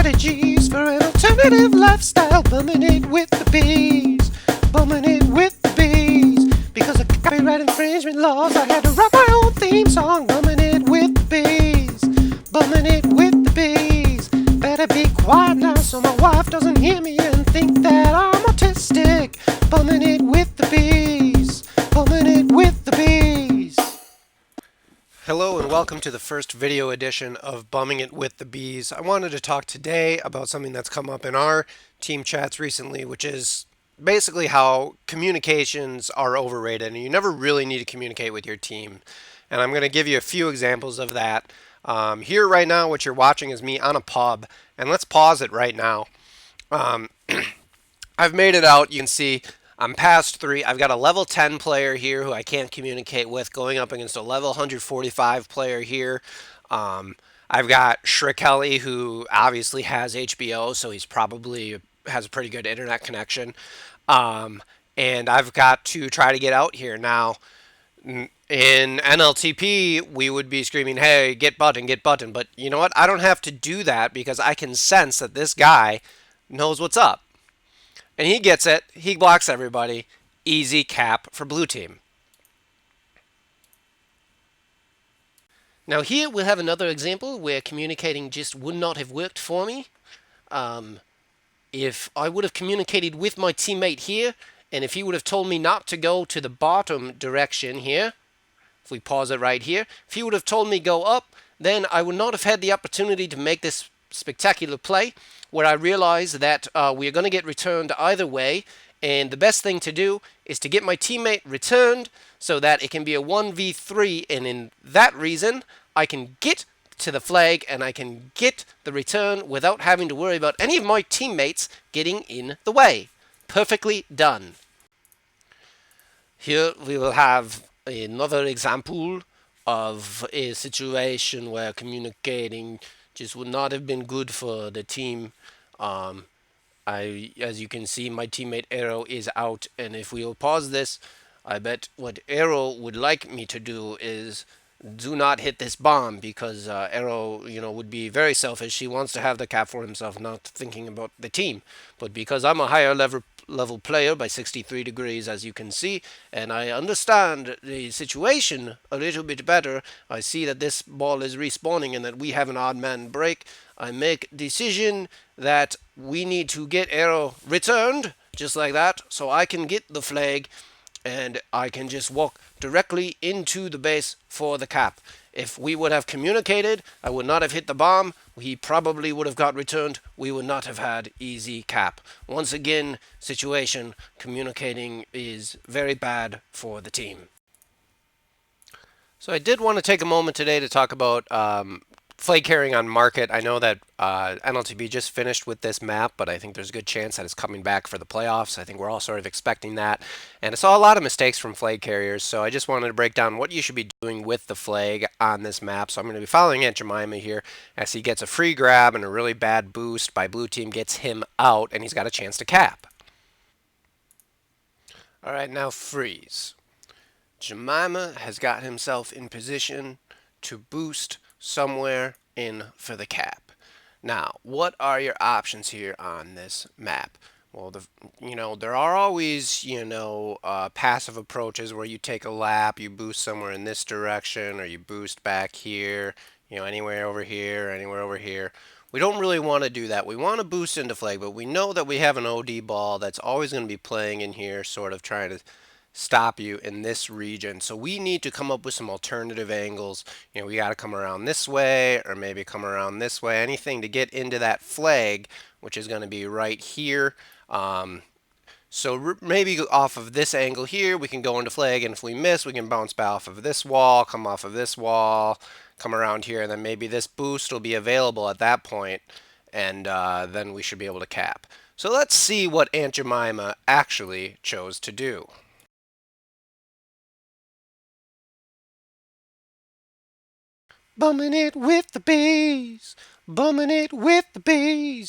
strategies for an alternative lifestyle. Bumming it with the bees. Bumming it with the bees. Because of copyright infringement laws, I had to write my own theme song. Bumming it with the bees. Bumming it with the bees. Better be quiet now so my wife doesn't hear me and think that I'm autistic. Bumming it with the bees. Bumming it with the bees. Hello and welcome to the first video edition of Bumming It With the Bees. I wanted to talk today about something that's come up in our team chats recently, which is basically how communications are overrated and you never really need to communicate with your team. And I'm going to give you a few examples of that. Here right now, what you're watching is me on a pub, and let's pause it right now. I've made it out. You can see I'm past 3. I've got a level 10 player here who I can't communicate with going up against a level 145 player here. I've got Shrikeli, who obviously has HBO, so he's probably has a pretty good internet connection. And I've got to try to get out here. Now, in NLTP, we would be screaming, hey, get button, get button. But you know what? I don't have to do that because I can sense that this guy knows what's up. And he gets it. He blocks everybody. Easy cap for blue team. Now here we'll have another example where communicating just would not have worked for me. If I would have communicated with my teammate here, and if he would have told me not to go to the bottom direction here, if we pause it right here, if he would have told me go up, then I would not have had the opportunity to make this spectacular play where I realize that we are going to get returned either way, and the best thing to do is to get my teammate returned so that it can be a 1v3, and in that reason I can get to the flag and I can get the return without having to worry about any of my teammates getting in the way. Perfectly done. Here we will have another example of a situation where communicating just would not have been good for the team. As you can see, my teammate Arrow is out, and if we'll pause this, I bet what Arrow would like me to do is do not hit this bomb, because Arrow, would be very selfish. He wants to have the cap for himself, not thinking about the team. But because I'm a higher level player by 63 degrees, as you can see, and I understand the situation a little bit better, I see that this ball is respawning and that we have an odd man break. I make decision that we need to get Arrow returned, just like that, so I can get the flag and I can just walk directly into the base for the cap. If we would have communicated, I would not have hit the bomb. He probably would have got returned. We would not have had easy cap. Once again, situation, communicating is very bad for the team. So I did want to take a moment today to talk about flag carrying on market. I know that NLTB just finished with this map, but I think there's a good chance that it's coming back for the playoffs. I think we're all sort of expecting that. And I saw a lot of mistakes from flag carriers, so I just wanted to break down what you should be doing with the flag on this map. So I'm going to be following Aunt Jemima here as he gets a free grab and a really bad boost by blue team gets him out, and he's got a chance to cap. All right, now freeze. Jemima has got himself in position to boost somewhere in for the cap. Now, what are your options here on this map? Well, there are always, passive approaches where you take a lap, you boost somewhere in this direction, or you boost back here, anywhere over here, anywhere over here. We don't really want to do that. We want to boost into flag, but we know that we have an OD ball that's always going to be playing in here, sort of trying to stop you in this region. So we need to come up with some alternative angles. We got to come around this way, or maybe come around this way, anything to get into that flag, which is going to be right here. So maybe off of this angle here, we can go into flag, and if we miss, we can bounce back off of this wall, come off of this wall, come around here, and then maybe this boost will be available at that point, and then we should be able to cap. So let's see what Aunt Jemima actually chose to do. Bumming it with the bees. Bumming it with the bees.